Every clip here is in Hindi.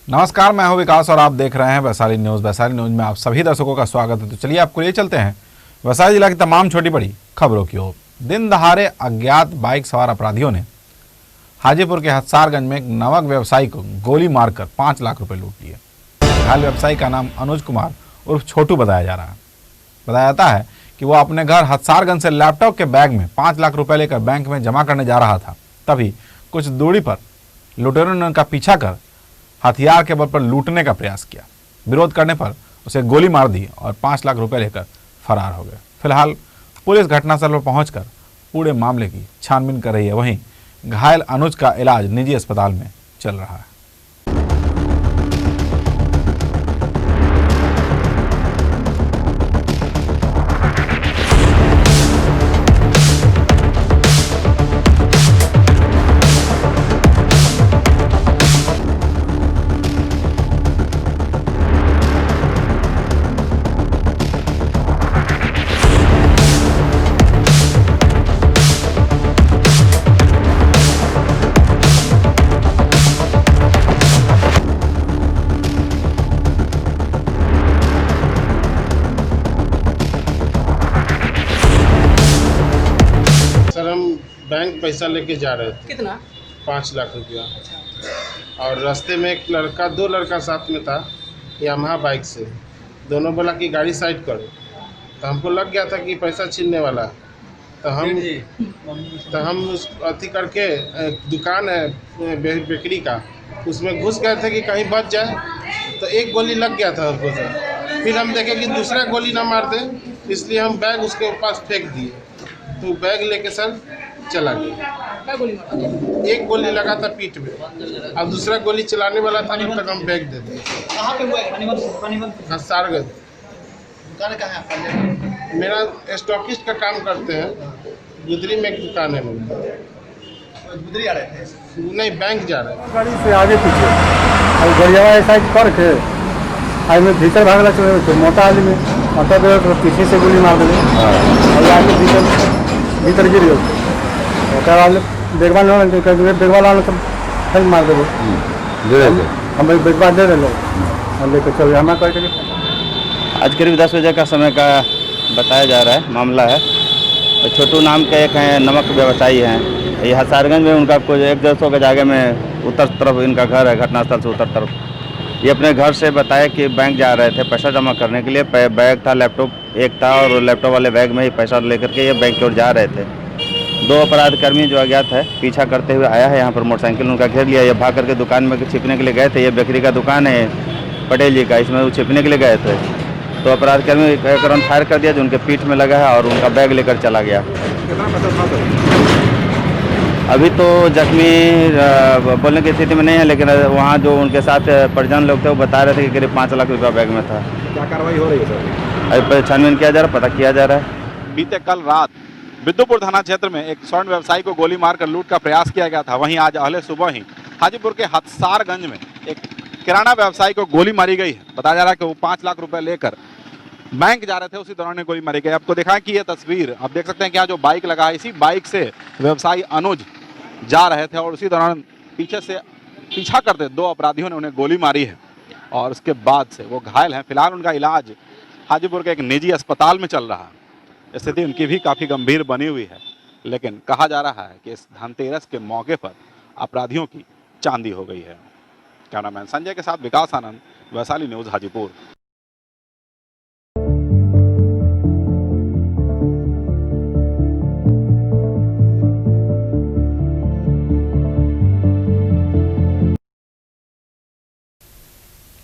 नमस्कार, मैं हूं विकास और आप देख रहे हैं वैशाली न्यूज़। वैशाली न्यूज़ में आप सभी दर्शकों का स्वागत है। तो चलिए आपको ले चलते हैं वैशाली जिला की तमाम छोटी बड़ी खबरों की ओर। दिन दहाड़े अज्ञात बाइक सवार अपराधियों ने हाजीपुर के हथसारगंज में एक नमक व्यवसायी को गोली मारकर 5 लाख रुपए लूट लिए। घायल व्यवसायी का नाम अनुज कुमार उर्फ छोटू बताया जा रहा है। बताया जाता है कि वो अपने घर हथसारगंज से लैपटॉप के बैग में 5 लाख रुपए लेकर बैंक में जमा करने जा रहा था। तभी कुछ दूरी पर लुटेरों ने उनका पीछा कर हथियार के बल पर लूटने का प्रयास किया। विरोध करने पर उसे गोली मार दी और 5 लाख रुपए लेकर फरार हो गए। फिलहाल पुलिस घटनास्थल पर पहुंचकर पूरे मामले की छानबीन कर रही है। वहीं घायल अनुज का इलाज निजी अस्पताल में चल रहा है। सर हम बैंक पैसा लेके जा रहे थे। कितना? 5 लाख रुपया। और रास्ते में एक लड़का, 2 लड़का साथ में था यामाहा बाइक से। दोनों बोला कि गाड़ी साइड करो, तो हमको लग गया था कि पैसा छीनने वाला। तो हम उस अथी करके दुकान है बेकरी का, उसमें घुस गए थे कि कहीं बच जाए। तो एक गोली लग गया था हमको सर। फिर हम देखे कि दूसरा गोली ना मार दे, इसलिए हम बैग उसके पास फेंक दिए। तो बैग लेके सर चला गया। क्या गोली मारा? एक गोली लगा था पीठ में, अब दूसरा गोली चलाने वाला था, तब तक हम बैग दे दिए। कहाँ पे हुआ है? हथसारगंज। दुकान कहाँ है? मेरा स्टॉकिस्ट का काम करते हैं, गुदरी में एक दुकान है मेरी। गुदरी आ रहे थे? नहीं, बैंक जा रहे हैं। गाड़ी से आगे पीछे और गरियावा ऐसा करके आज में भीतर भागला चले तो मोटा आदमी ऑटो ड्राइवर तो पीछे से गोली मार दिले और आगे भीतर गिर गए। ओकर बाद देखभाल वाला सब फिर मार देबो हम देखभाल दे दिलो और लेकर चल हमारा कह के आज करीब 10 बजे का समय का बताया जा रहा है मामला है। तो छोटू नाम के एक हैं, नमक व्यवसायी हैं। ये हथसारगंज में उनका कुछ 1-150 गज आगे में उत्तर तरफ इनका घर है, घटनास्थल से उत्तर तरफ। ये अपने घर से बताया कि बैंक जा रहे थे पैसा जमा करने के लिए। बैग था, लैपटॉप एक था और लैपटॉप वाले बैग में ही पैसा लेकर के ये बैंक की ओर जा रहे थे। 2 अपराधकर्मी जो अज्ञात है पीछा करते हुए आया है। यहाँ पर मोटरसाइकिल उनका घेर लिया। ये भाग करके दुकान में छिपने के लिए गए थे। ये बेकरी का दुकान है पटेल जी का, इसमें वो छिपने के लिए गए थे। तो अपराधकर्मी एक राउंड फायर कर दिया जो उनके पीठ में लगा है और उनका बैग लेकर चला गया। अभी तो जख्मी बोलने की स्थिति में नहीं है, लेकिन वहाँ जो उनके साथ परिजन लोग थे वो बता रहे थे कि करीब 5 लाख रुपया बैग में था। क्या कार्रवाई हो रही है सर? अभी छानबीन किया जा रहा है, पता किया जा रहा है। बीते कल रात बिद्दुपुर थाना क्षेत्र में एक स्वर्ण व्यवसायी को गोली मारकर लूट का प्रयास किया गया था। वहीं आज अहले सुबह ही हाजीपुर के हथसारगंज में एक किराना व्यवसायी को गोली मारी गई है। बताया जा रहा है कि वो 5 लाख रुपए लेकर बैंक जा रहे थे, उसी दौरान गोली मारी गई। आपको दिखाएं कि ये तस्वीर आप देख सकते हैं कि यहाँ जो बाइक लगा है, इसी बाइक से व्यवसायी अनुज जा रहे थे और उसी दौरान पीछे से पीछा करते 2 अपराधियों ने उन्हें गोली मारी है और उसके बाद से वो घायल हैं। फिलहाल उनका इलाज हाजीपुर के एक निजी अस्पताल में चल रहा है। स्थिति उनकी भी काफ़ी गंभीर बनी हुई है, लेकिन कहा जा रहा है कि इस धनतेरस के मौके पर अपराधियों की चांदी हो गई है। कैमरामैन संजय के साथ विकास आनंद, वैशाली न्यूज़ हाजीपुर।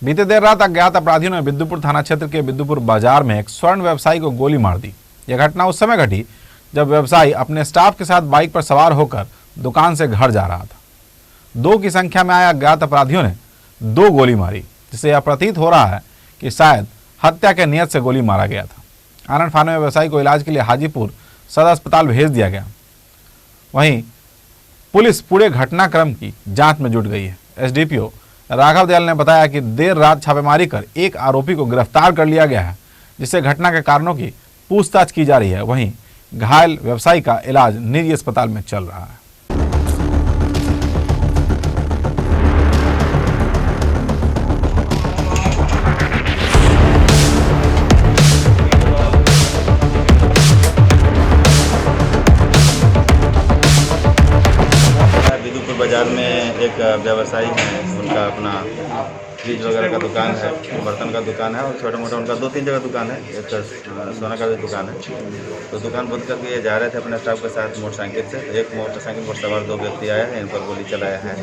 बीते देर रात अज्ञात अपराधियों ने बिद्दुपुर थाना क्षेत्र के बिद्दुपुर बाजार में एक स्वर्ण व्यवसायी को गोली मार दी। यह घटना उस समय घटी जब व्यवसायी अपने स्टाफ के साथ बाइक पर सवार होकर दुकान से घर जा रहा था। 2 की संख्या में आए अज्ञात अपराधियों ने 2 गोली मारी, जिससे यह प्रतीत हो रहा है कि शायद हत्या के नियत से गोली मारा गया था। आनन फानन में व्यवसायी को इलाज के लिए हाजीपुर सदर अस्पताल भेज दिया गया। वहीं पुलिस पूरे घटनाक्रम की जांच में जुट गई है। एसडीपीओ राघव दयाल ने बताया कि देर रात छापेमारी कर एक आरोपी को गिरफ्तार कर लिया गया है, जिससे घटना के कारणों की पूछताछ की जा रही है। वहीं घायल व्यवसायी का इलाज निजी अस्पताल में चल रहा है। व्यवसायी हैं, उनका अपना फ्रिज वगैरह का दुकान है, बर्तन का दुकान है और छोटा मोटा उनका 2-3 जगह दुकान है, एक सोना का भी दुकान है। तो दुकान बंद करके ये जा रहे थे अपने स्टाफ के साथ मोटरसाइकिल से। एक मोटरसाइकिल पर सवार 2 व्यक्ति आए हैं, इन पर गोली चलाया है।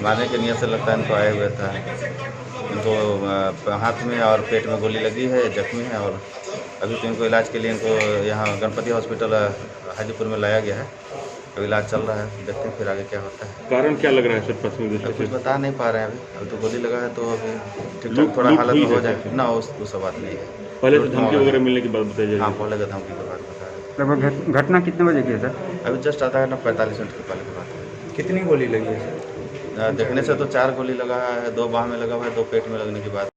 मारने की नीयत से लगता है इनको आए हुए था। इनको हाथ में और पेट में गोली लगी है, जख्मी है और अभी तो इनको इलाज के लिए इनको यहाँ गणपति हॉस्पिटल हाजीपुर में लाया गया है। तो इलाज चल रहा है, देखते हैं फिर आगे क्या होता है। कारण क्या लग रहा है सर प्राथमिक दृष्टि कुछ से? बता नहीं पा रहे हैं अभी तो गोली लगा है तो अभी ठीक ठाक थोड़ा हालत में हो जाए ना, वो सब बात नहीं है। पहले तो धमकी वगैरह मिलने की बात बताई जा हाँ, रही पहले का धमकी की बात बता रहे हैं। लगभग घटना कितने बजे की है सर? अभी जस्ट आधा घंटा 45 मिनट की पहले की बात है। कितनी गोली लगी है सर? देखने से तो 4 गोली लगा है, 2 बाह में लगा हुआ है, 2 पेट में लगने की बात।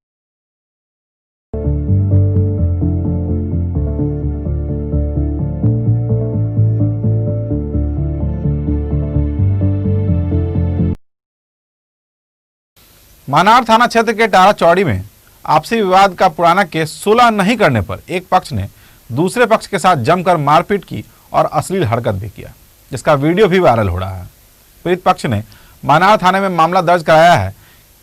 मानार थाना क्षेत्र के टारा चौड़ी में आपसी विवाद का पुराना केस सुलह नहीं करने पर एक पक्ष ने दूसरे पक्ष के साथ जमकर मारपीट की और अश्लील हरकत भी किया, जिसका वीडियो भी वायरल हो रहा है। पीड़ित पक्ष ने मानार थाने में मामला दर्ज कराया है।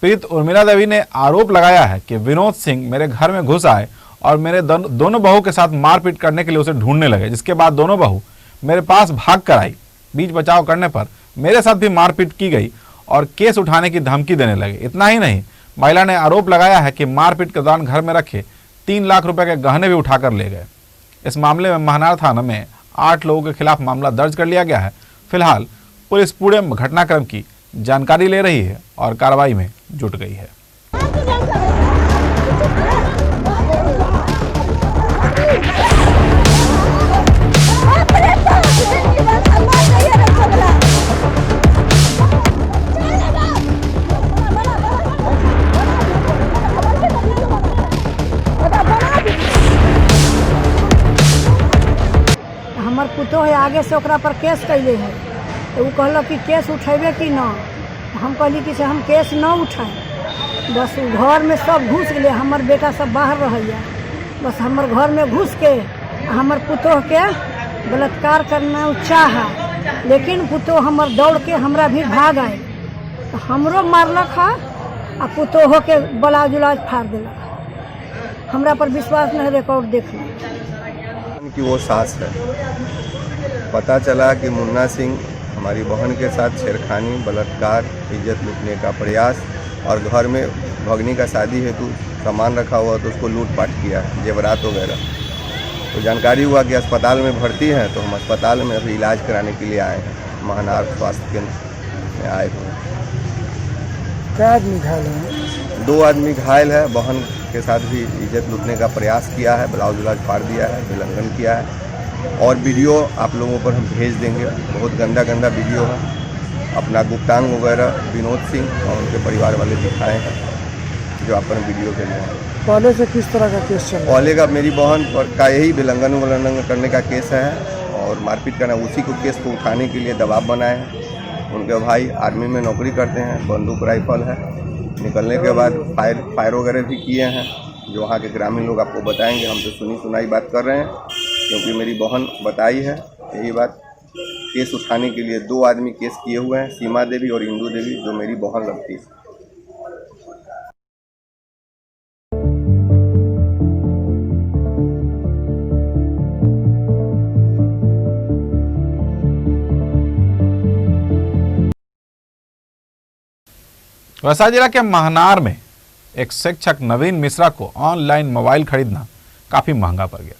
पीड़ित उर्मिला देवी ने आरोप लगाया है कि विनोद सिंह मेरे घर में घुस आए और मेरे दोनों बहू के साथ मारपीट करने के लिए उसे ढूंढने लगे, जिसके बाद दोनों बहू मेरे पास भाग कर आई। बीच बचाव करने पर मेरे साथ भी मारपीट की गई और केस उठाने की धमकी देने लगे। इतना ही नहीं, महिला ने आरोप लगाया है कि मारपीट के दौरान घर में रखे 3 लाख रुपए के गहने भी उठाकर ले गए। इस मामले में मानार थाना में 8 लोगों के खिलाफ मामला दर्ज कर लिया गया है। फिलहाल पुलिस पूरे घटनाक्रम की जानकारी ले रही है और कार्रवाई में जुट गई है। हमार पुतो है आगे से ओकरा पर केस कैले है, तो वो कहलक कि केस उठेबे कि ना। हम कहली कि से हम केस ना उठाए, बस घर में सब घुस गए। हमार बेटा सब बाहर रहिया, बस हमार घर में घुस के हमार पुतोह के बलात्कार करना चाहा, लेकिन पुतोह हमार दौड़ के हमरा भी भाग आए, तो हमरो मारलक है आ पुतोह के ब्लाउज उलाउज फाड़ दिलक। हमरा पर विश्वास नहीं, रिकॉर्ड देख लो कि वो सास है। पता चला कि मुन्ना सिंह हमारी बहन के साथ छेड़खानी, बलात्कार, इज्जत लूटने का प्रयास और घर में भगनी का शादी हेतु सामान रखा हुआ तो उसको लूटपाट किया है, जेवरात वगैरह। तो जानकारी हुआ कि अस्पताल में भर्ती है, तो हम अस्पताल में अभी इलाज कराने के लिए आए हैं। महानार स्वास्थ्य केंद्र में आए हुए। क्या आदमी घायल है? 2 आदमी घायल है। बहन के साथ भी इज्जत लूटने का प्रयास किया है, ब्लाउज उलाउज फाड़ दिया है, विलंघन किया है। और वीडियो आप लोगों पर हम भेज देंगे, बहुत गंदा वीडियो है। अपना गुप्तांग वगैरह विनोद सिंह और उनके परिवार वाले दिखाए हैं, जो अपन वीडियो के लिए। पहले से किस तरह का केस चल रहा है? पहले का मेरी बहन का यही विलंघन करने का केस है और मारपीट करना, उसी को केस को उठाने के लिए दबाव बनाए हैं। उनके भाई आर्मी में नौकरी करते हैं, बंदूक राइफल है। निकलने के बाद फायर वगैरह भी किए हैं, जो वहाँ के ग्रामीण लोग आपको बताएंगे। हम तो सुनी सुनाई बात कर रहे हैं, क्योंकि मेरी बहन बताई है यही बात। केस उठाने के लिए 2 आदमी केस किए हुए हैं, सीमा देवी और इंदू देवी, जो मेरी बहन लगती है। वैशाली जिला के महनार में एक शिक्षक नवीन मिश्रा को ऑनलाइन मोबाइल खरीदना काफ़ी महंगा पड़ गया।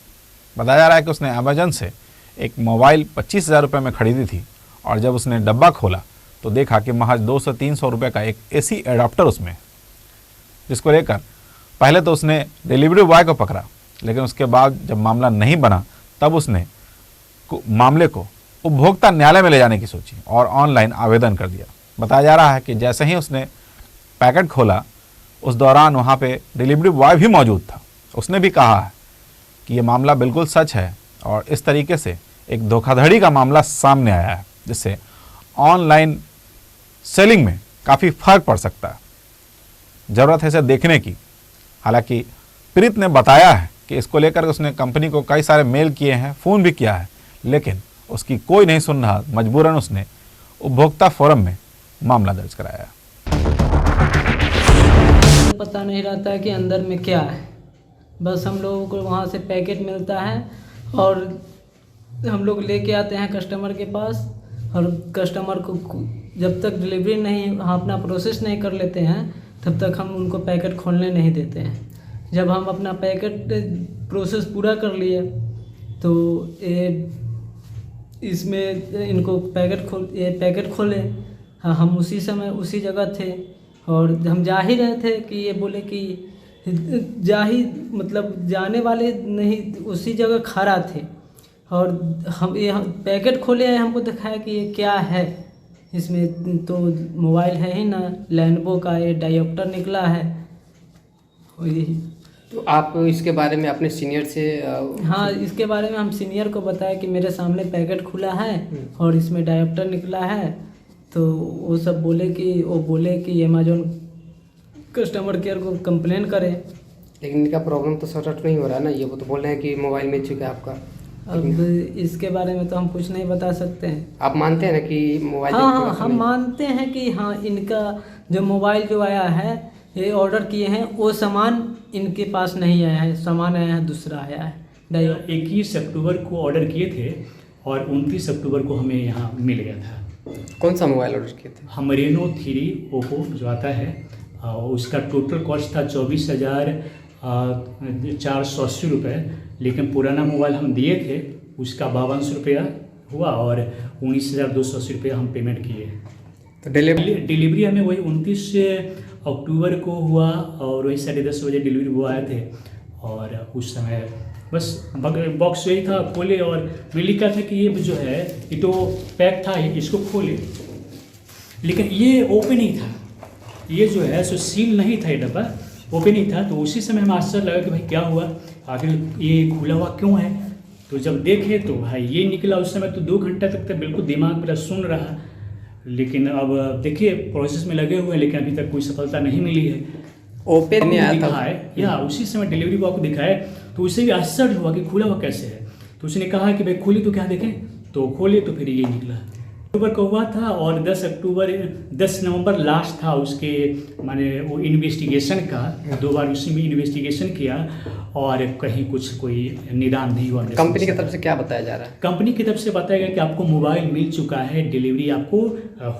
बताया जा रहा है कि उसने अमेजन से एक मोबाइल 25,000 रुपये में खरीदी थी और जब उसने डब्बा खोला तो देखा कि महज 200-300 रुपये का एक एसी एडाप्टर उसमें है, जिसको लेकर पहले तो उसने डिलीवरी बॉय को पकड़ा, लेकिन उसके बाद जब मामला नहीं बना तब उसने मामले को उपभोक्ता न्यायालय में ले जाने की सोची और ऑनलाइन आवेदन कर दिया। बताया जा रहा है कि जैसे ही उसने पैकेट खोला, उस दौरान वहाँ पे डिलीवरी बॉय भी मौजूद था। उसने भी कहा है कि ये मामला बिल्कुल सच है और इस तरीके से एक धोखाधड़ी का मामला सामने आया है, जिससे ऑनलाइन सेलिंग में काफ़ी फर्क पड़ सकता है। ज़रूरत है इसे देखने की। हालांकि पीड़ित ने बताया है कि इसको लेकर उसने कंपनी को कई सारे मेल किए हैं, फ़ोन भी किया है, लेकिन उसकी कोई नहीं सुन रहा। मजबूरन उसने उपभोक्ता फोरम में मामला दर्ज कराया। पता नहीं रहता है कि अंदर में क्या है। बस हम लोगों को वहाँ से पैकेट मिलता है और हम लोग लेके आते हैं कस्टमर के पास, और कस्टमर को जब तक डिलीवरी नहीं हम अपना प्रोसेस नहीं कर लेते हैं तब तक हम उनको पैकेट खोलने नहीं देते हैं। जब हम अपना पैकेट प्रोसेस पूरा कर लिए तो इसमें इनको पैकेट खोले। हाँ, हम उसी समय उसी जगह थे और हम जा ही रहे थे कि ये बोले कि जाने वाले नहीं, उसी जगह खड़ा थे और हम ये पैकेट खोले हैं, हमको दिखाया कि ये क्या है। इसमें तो मोबाइल है ही ना, लेनोवो का ये डायोप्टर निकला है। और यही तो आप इसके बारे में अपने सीनियर से हाँ, इसके बारे में हम सीनियर को बताया कि मेरे सामने पैकेट खुला है और इसमें डायोप्टर निकला है। तो वो सब बोले कि अमेजोन कस्टमर केयर को कंप्लेन करें। लेकिन इनका प्रॉब्लम तो सॉर्ट आउट नहीं हो रहा ना, ये वो तो बोल रहे हैं कि मोबाइल मिल चुका है आपका। अब इसके बारे में तो हम कुछ नहीं बता सकते हैं। आप मानते हैं ना कि मोबाइल हाँ, हम मानते हैं कि हाँ, इनका जो मोबाइल जो आया है, ये ऑर्डर किए हैं, वो सामान इनके पास नहीं आया है, सामान आया है दूसरा आया है। 21 अक्टूबर को ऑर्डर किए थे और 29 अक्टूबर को हमें यहाँ मिल गया था। कौन सा मोबाइल ऑर्डर किए थे? हम रेनो 3 ओप्पो जो आता है, उसका टोटल कॉस्ट था 24,480 रुपये, लेकिन पुराना मोबाइल हम दिए थे उसका 5200 रुपया हुआ और 19,280 रुपया हम पेमेंट किए। तो डिलीवरी हमें वही 29 अक्टूबर को हुआ और वही 10:30 बजे डिलीवरी बॉय आए थे और उस समय बस बॉक्स वही था, खोले और मैं लिखा था कि ये जो है ये तो पैक था, इसको खोले, लेकिन ये ओपन ही था। ये जो है सो सील नहीं था, ये डब्बा ओपन ही था। तो उसी समय हमें आश्चर्य लगा कि भाई क्या हुआ, आखिर ये खुला हुआ क्यों है। तो जब देखे तो भाई ये निकला। उस समय तो 2 घंटा तक तो बिल्कुल दिमाग मेरा सुन रहा, लेकिन अब देखिए प्रोसेस में लगे हुए हैं, लेकिन अभी तक कोई सफलता नहीं मिली है। ओपन नहीं आया था या उसी समय डिलीवरी बॉय को दिखाए तो उसे भी आश्चर्य हुआ कि खुला हुआ कैसे है। तो उसने कहा कि भाई खोली तो क्या देखें, तो खोले तो फिर ये निकला। अक्टूबर को हुआ था और 10 नवंबर लास्ट था उसके, माने वो इन्वेस्टिगेशन का 2 बार उसी में इन्वेस्टिगेशन किया और कहीं कोई निदान नहीं हुआ। कंपनी की तरफ से क्या बताया जा रहा है? कंपनी की तरफ से बताया गया कि आपको मोबाइल मिल चुका है, डिलीवरी आपको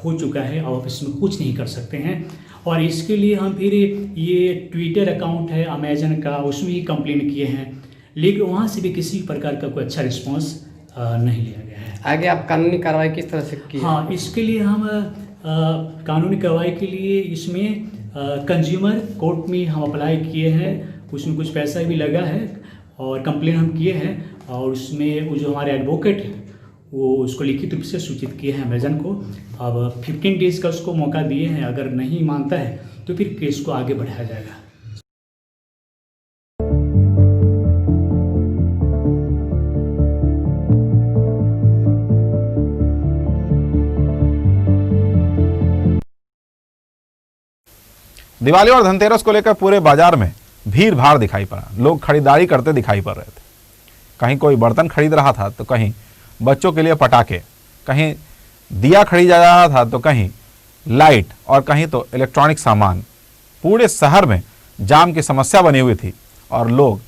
हो चुका है और आप इसमें कुछ नहीं कर सकते हैं। और इसके लिए हम फिर ये ट्विटर अकाउंट है अमेजन का, उसमें ही कंप्लेन किए हैं, लेकिन वहाँ से भी किसी प्रकार का कोई अच्छा रिस्पॉन्स नहीं लिया गया है। आगे आप कानूनी कार्रवाई किस तरह से की? हाँ, इसके लिए हम कानूनी कार्रवाई के लिए इसमें कंज्यूमर कोर्ट में हम अप्लाई किए हैं। उसमें कुछ पैसा भी लगा है और कंप्लेन हम किए हैं और उसमें वो जो हमारे एडवोकेट हैं वो उसको लिखित रूप से सूचित किए हैं अमेजन को। अब 15 डेज़ का उसको मौका दिए हैं, अगर नहीं मानता है तो फिर केस को आगे बढ़ाया जाएगा। दिवाली और धनतेरस को लेकर पूरे बाजार में भीड़ भाड़ दिखाई पड़ा। लोग खरीदारी करते दिखाई पड़ रहे थे। कहीं कोई बर्तन खरीद रहा था तो कहीं बच्चों के लिए पटाखे, कहीं दिया खरीदा जा रहा था तो कहीं लाइट और कहीं तो इलेक्ट्रॉनिक सामान। पूरे शहर में जाम की समस्या बनी हुई थी और लोग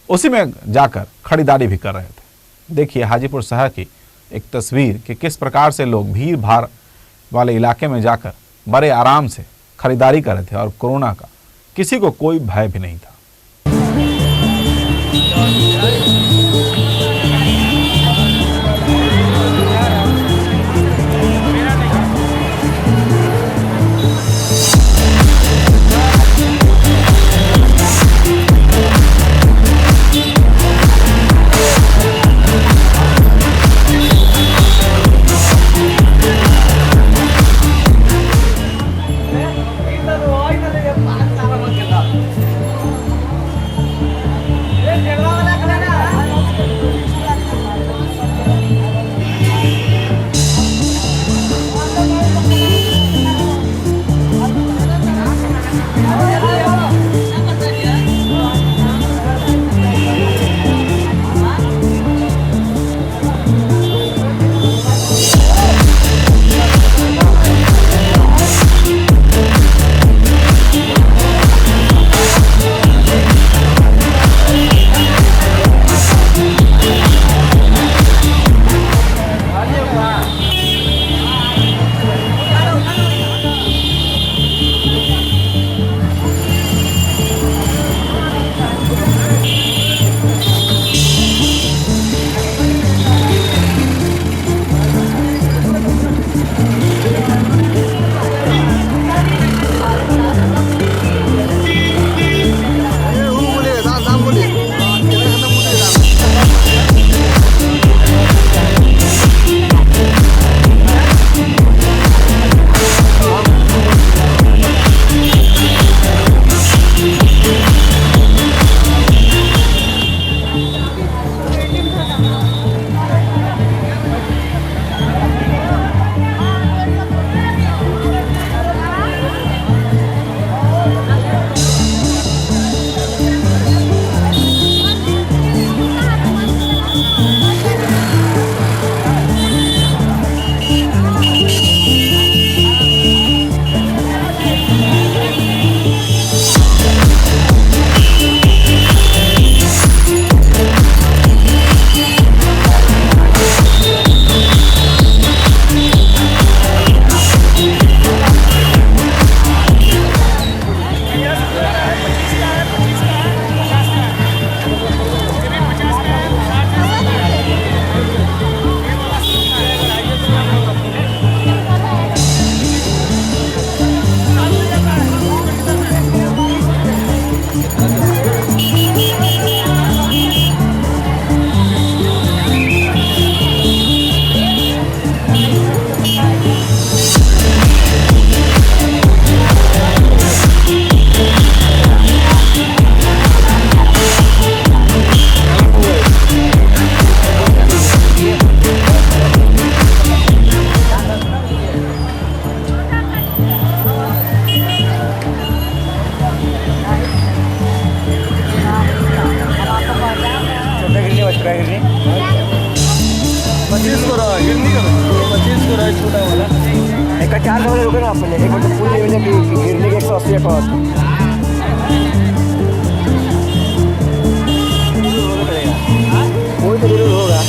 उसी में जाकर खरीदारी भी कर रहे थे। देखिए हाजीपुर शहर की एक तस्वीर कि किस प्रकार से लोग भीड़ भाड़ वाले इलाके में जाकर बड़े आराम से खरीदारी कर रहे थे और कोरोना का किसी को कोई भय भी नहीं था। पहले एक बजे पुल नहीं मिले कि गिरने के 180 एकड़ कोई तो जरूर होगा।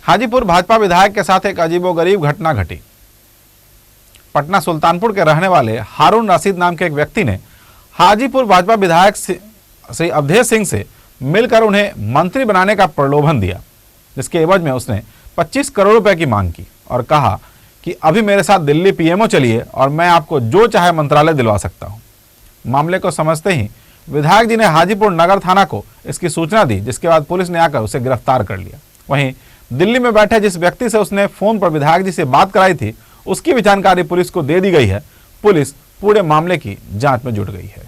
हाजीपुर भाजपा विधायक के साथ एक अजीबोगरीब घटना घटी। पटना सुल्तानपुर के रहने वाले हारून रशीद नाम के एक व्यक्ति ने हाजीपुर भाजपा विधायक श्री अवधेश सिंह से मिलकर उन्हें मंत्री बनाने का प्रलोभन दिया, जिसके एवज में उसने 25 करोड़ रुपए की मांग की और कहा कि अभी मेरे साथ दिल्ली पीएमओ चलिए और मैं आपको जो चाहे मंत्रालय दिलवा सकता हूं। मामले को समझते ही विधायक जी ने हाजीपुर नगर थाना को इसकी सूचना दी, जिसके बाद पुलिस ने आकर उसे गिरफ्तार कर लिया। वहीं दिल्ली में बैठे जिस व्यक्ति से उसने फोन पर विधायक जी से बात कराई थी, उसकी भी जानकारी पुलिस को दे दी गई है। पुलिस पूरे मामले की जांच में जुट गई है।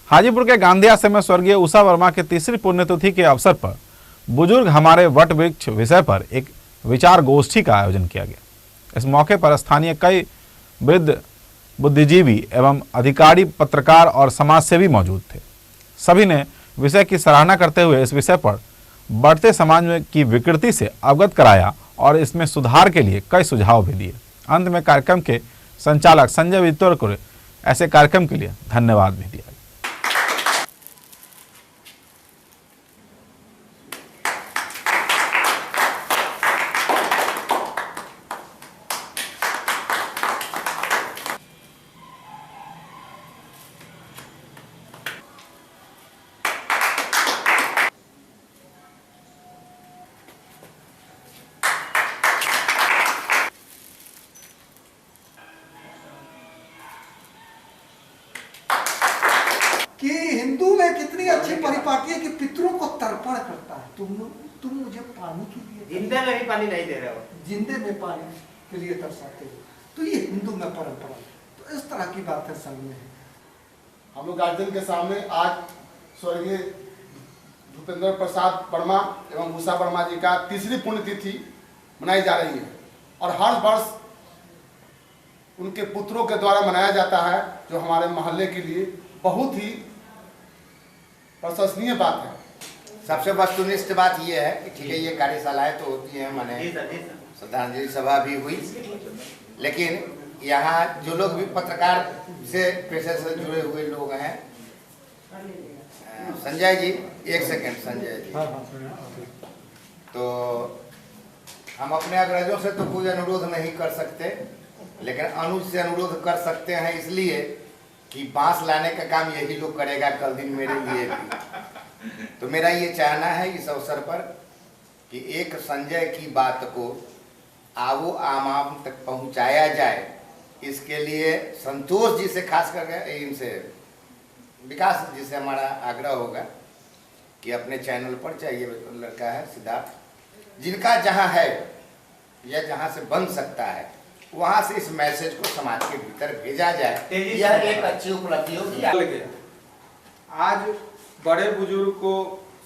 हाजीपुर के गांधी आश्रम में स्वर्गीय उषा वर्मा के तीसरी पुण्यतिथि के अवसर पर बुजुर्ग हमारे वट वृक्ष विषय पर एक विचार गोष्ठी का आयोजन किया गया। इस मौके पर स्थानीय कई वृद्ध बुद्धिजीवी एवं अधिकारी, पत्रकार और समाजसेवी मौजूद थे। सभी ने विषय की सराहना करते हुए इस विषय पर बढ़ते समाज में की विकृति से अवगत कराया और इसमें सुधार के लिए कई सुझाव भी दिए। अंत में कार्यक्रम के संचालक संजय वित्तर को ऐसे कार्यक्रम के लिए धन्यवाद भी दिया। अच्छी परिपाटी है कि पितरों को तर्पण करता है। तुम मुझे पानी के लिए जिंदे में भी पानी नहीं दे रहे हो, जिंदे में पानी के लिए तरसाते हो। तो ये हिंदू में परंपरा, तो इस तरह की बातें सब में है। हम लोग गार्जियन के सामने आज स्वर्गीय भूपेंद्र प्रसाद वर्मा एवं उषा वर्मा जी का तीसरी पुण्यतिथि मनाई जा रही है और हर वर्ष उनके पुत्रों के द्वारा मनाया जाता है, जो हमारे मोहल्ले के लिए बहुत ही प्रशंसनीय बात है। सबसे वस्तुनिष्ठ बात यह है कि ठीक है, ये कार्यशालाएं तो होती हैं, माने श्रद्धांजलि सभा भी हुई, लेकिन यहाँ जो लोग भी पत्रकार से पेशे से जुड़े हुए लोग हैं, संजय जी, एक सेकंड संजय जी, तो हम अपने अग्रजों से तो कोई अनुरोध नहीं कर सकते, लेकिन अनुज से अनुरोध कर सकते हैं, इसलिए कि बांस लाने का काम यही लोग करेगा कल दिन मेरे लिए भी। तो मेरा ये चाहना है इस अवसर पर कि एक संजय की बात को आवो आम तक पहुंचाया जाए, इसके लिए संतोष जी से खास करके, इनसे विकास जी से हमारा आग्रह होगा कि अपने चैनल पर, चाहिए लड़का है सिद्धार्थ, जिनका जहां है या जहां से बन सकता है, वहां से इस मैसेज को समाज के भीतर भेजा जाए। यह एक अच्छी उपलब्धि होगी। आज बड़े बुजुर्ग को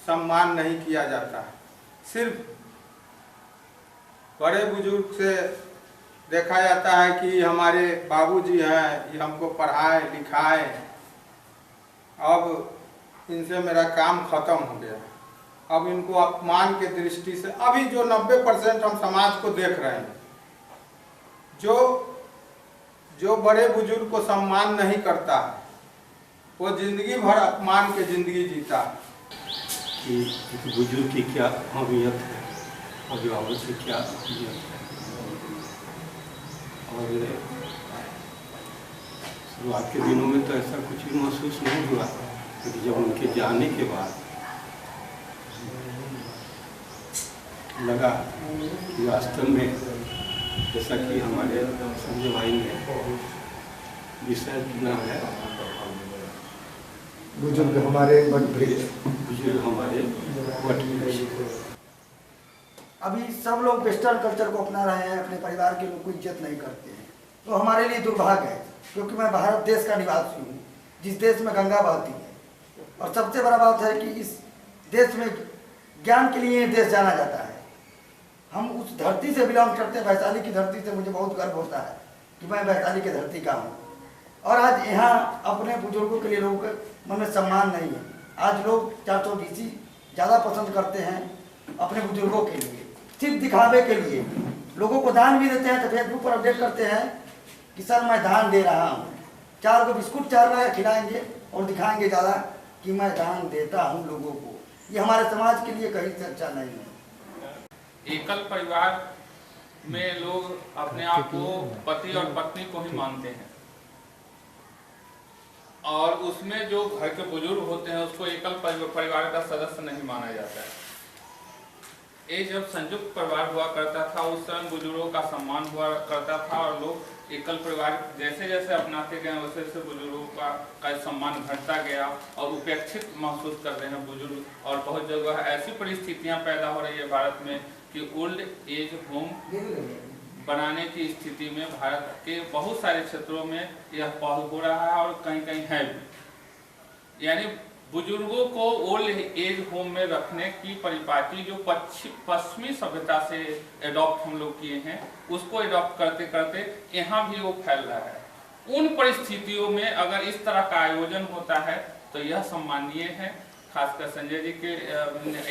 सम्मान नहीं किया जाता है, सिर्फ बड़े बुजुर्ग से देखा जाता है कि हमारे बाबूजी हैं, ये हमको पढ़ाए लिखाए, अब इनसे मेरा काम खत्म हो गया। अब इनको अपमान के दृष्टि से अभी जो 90% हम समाज को देख रहे हैं, जो बड़े बुजुर्ग को सम्मान नहीं करता है, वो जिंदगी भर अपमान के जिंदगी जीता है। कि बुजुर्ग की क्या अहमियत है, अभिभावक की क्या अहमियत है। और शुरुआत के दिनों में तो ऐसा कुछ भी महसूस नहीं हुआ, लेकिन जब उनके जाने के बाद लगा कि वास्तव में, जैसा कि हमारे संजय भाई ने विषय चुना है, बुजुर्ग हमारे बुजुर्ग हमारे वटवृक्ष। अभी सब लोग वेस्टर्न कल्चर को अपना रहे हैं, अपने परिवार के लोग को इज्जत नहीं करते हैं, तो हमारे लिए दुर्भाग्य है, क्योंकि मैं भारत देश का निवासी हूँ, जिस देश में गंगा बहती है। और सबसे बड़ा बात है कि इस देश में ज्ञान के लिए देश जाना जाता है। हम उस धरती से बिलोंग करते हैं, वैशाली की धरती से मुझे बहुत गर्व होता है कि मैं वैशाली की धरती का हूँ। और आज यहाँ अपने बुजुर्गों के लिए लोगों के मन में सम्मान नहीं है। आज लोग 420 ज़्यादा पसंद करते हैं अपने बुजुर्गों के लिए, सिर्फ दिखावे के लिए। लोगों को दान भी देते हैं तो फेसबुक पर अपडेट करते हैं कि सर मैं दान दे रहा हूँ, 4 को बिस्कुट 4 रुपये खिलाएंगे और दिखाएंगे ज़्यादा कि मैं दान देता हूँ लोगों को। ये हमारे समाज के लिए कहीं से अच्छा नहीं है। एकल परिवार में लोग अपने आप को पति और पत्नी को ही मानते हैं, और उसमें जो घर के बुजुर्ग होते हैं उसको एकल परिवार का सदस्य नहीं माना जाता है। ये जब संयुक्त परिवार हुआ करता था, उस समय बुजुर्गों का सम्मान हुआ करता था, और लोग एकल परिवार जैसे जैसे अपनाते गए वैसे वैसे बुजुर्गों का सम्मान घटता गया और उपेक्षित महसूस कर रहे हैं बुजुर्ग। और बहुत जगह ऐसी परिस्थितियां पैदा हो रही है भारत में कि ओल्ड एज होम बनाने की स्थिति में भारत के बहुत सारे क्षेत्रों में यह पहल हो रहा है और कहीं कहीं है भी। यानी बुजुर्गों को ओल्ड एज होम में रखने की परिपाटी जो पश्चिमी सभ्यता से एडॉप्ट हम लोग किए हैं, उसको एडॉप्ट करते करते यहाँ भी वो फैल रहा है। उन परिस्थितियों में अगर इस तरह का आयोजन होता है तो यह सम्माननीय है। खासकर संजय जी के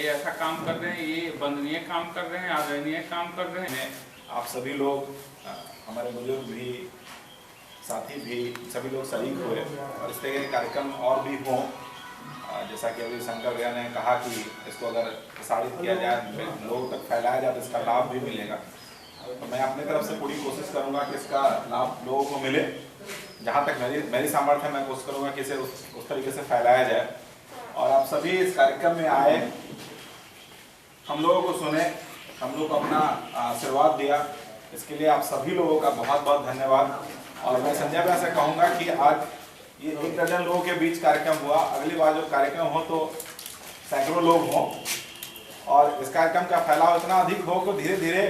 ऐसा काम कर रहे हैं, ये वंदनीय काम कर रहे हैं, आदरणीय काम कर रहे हैं। आप सभी लोग, हमारे बुजुर्ग भी, साथी भी, सभी लोग शरीक हुए और इस तरह के कार्यक्रम और भी हों। जैसा कि अभी शंकर भैया ने कहा कि इसको अगर प्रसारित किया जाए, लोगों तक फैलाया जाए तो इसका लाभ भी मिलेगा। तो मैं अपनी तरफ से पूरी कोशिश करूंगा कि इसका लाभ लोगों को मिले। जहां तक मेरी सामर्थ्य मैं कोशिश करूंगा कि इसे उस तरीके से फैलाया जाए और आप सभी इस कार्यक्रम में आए, हम लोगों को सुने, हम लोग को अपना आशीर्वाद दिया। इसके लिए आप सभी लोगों का बहुत बहुत धन्यवाद। और मैं संजय भैया से कहूँगा कि आज ये 1 दर्जन लोगों के बीच कार्यक्रम हुआ। अगली बार जो कार्यक्रम हो तो सैकड़ों लोग हों और इस कार्यक्रम का फैलाव इतना अधिक हो कि धीरे धीरे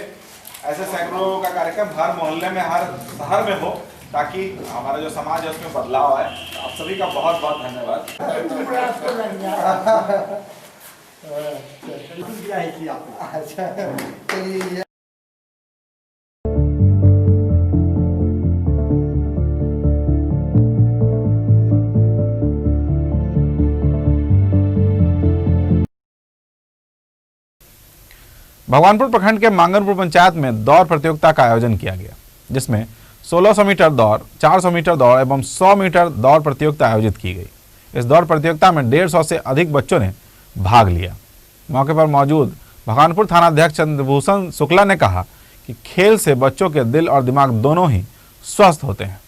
ऐसे सैकड़ों लोगों का कार्यक्रम हर मोहल्ले में, हर शहर में हो, ताकि हमारा जो समाज है उसमें बदलाव आए। आप सभी का बहुत बहुत धन्यवाद। भगवानपुर प्रखंड के मांगनपुर पंचायत में दौड़ प्रतियोगिता का आयोजन किया गया, जिसमें 1600 मीटर दौड़, 400 मीटर दौड़ एवं 100 मीटर दौड़ प्रतियोगिता आयोजित की गई। इस दौड़ प्रतियोगिता में 150 से अधिक बच्चों ने भाग लिया। मौके पर मौजूद भगवानपुर थाना अध्यक्ष चंद्रभूषण शुक्ला ने कहा कि खेल से बच्चों के दिल और दिमाग दोनों ही स्वस्थ होते हैं।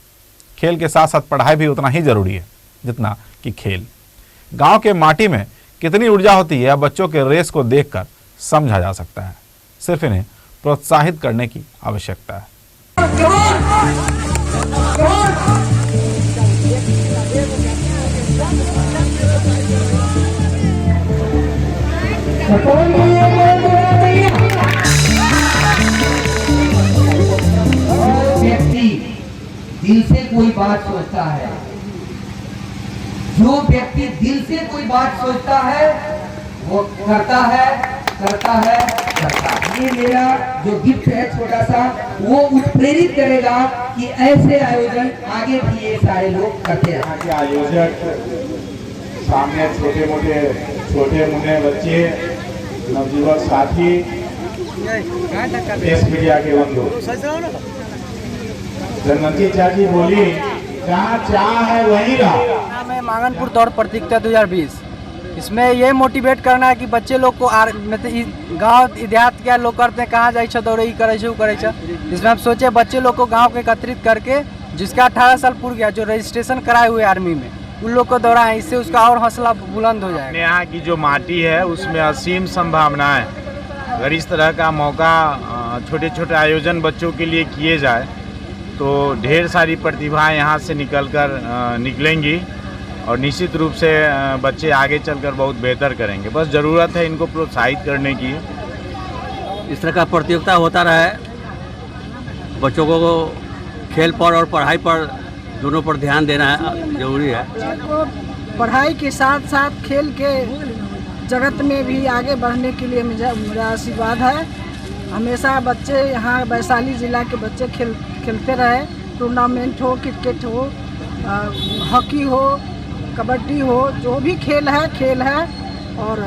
खेल के साथ साथ पढ़ाई भी उतना ही जरूरी है जितना कि खेल। गाँव के माटी में कितनी ऊर्जा होती है, बच्चों के रेस को देखकर समझा जा सकता है। सिर्फ इन्हें प्रोत्साहित करने की आवश्यकता है। व्यक्ति दिल से कोई बात सोचता है, जो व्यक्ति दिल से कोई बात सोचता है वो करता है। ये मेरा जो गिफ्ट है छोटा सा, वो उत्प्रेरित करेगा कि ऐसे आयोजन आगे भी ये सारे लोग करते हैं। आयोजक सामने छोटे मुन्ने बच्चे, नवयुवक साथी, प्रेस मीडिया के बंधु, जनमंत्री चाची बोली जहाँ चाह है वही रहा। मैं मांगनपुर दौड़ प्रतियोगिता 2020, इसमें ये मोटिवेट करना है कि बच्चे लोग को गांव देहात क्या लोग करते हैं, कहाँ जाए दौड़े करे वो करे। इसमें हम सोचे बच्चे लोग को गांव को एकत्रित करके, जिसका 18 साल पूरा गया, जो रजिस्ट्रेशन कराए हुए आर्मी में, उन लोग को दौड़ाएं, इससे उसका और हौसला बुलंद हो जाएगा। यहाँ की जो माटी है उसमें असीम संभावनाएं। अगर इस तरह का मौका छोटे छोटे आयोजन बच्चों के लिए किए जाए तो ढेर सारी प्रतिभाएं यहाँ से निकलेंगी और निश्चित रूप से बच्चे आगे चलकर बहुत बेहतर करेंगे। बस ज़रूरत है इनको प्रोत्साहित करने की। इस तरह का प्रतियोगिता होता रहे, बच्चों को खेल पर और पढ़ाई पर दोनों पर ध्यान देना जरूरी है। पढ़ाई के साथ साथ खेल के जगत में भी आगे बढ़ने के लिए मेरा आशीर्वाद है। हमेशा बच्चे यहाँ वैशाली जिला के बच्चे खेलते रहे, टूर्नामेंट हो, क्रिकेट हो, हॉकी हो, कबड्डी हो, जो भी खेल है और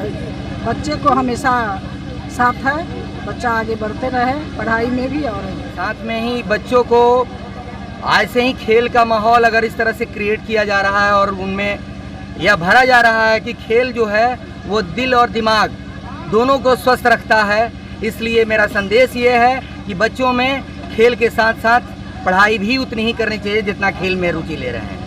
बच्चे को हमेशा साथ है। बच्चा आगे बढ़ते रहे पढ़ाई में भी और साथ में ही बच्चों को ऐसे ही खेल का माहौल अगर इस तरह से क्रिएट किया जा रहा है और उनमें यह भरा जा रहा है कि खेल जो है वो दिल और दिमाग दोनों को स्वस्थ रखता है। इसलिए मेरा संदेश ये है कि बच्चों में खेल के साथ साथ पढ़ाई भी उतनी ही करनी चाहिए जितना खेल में रुचि ले रहे हैं।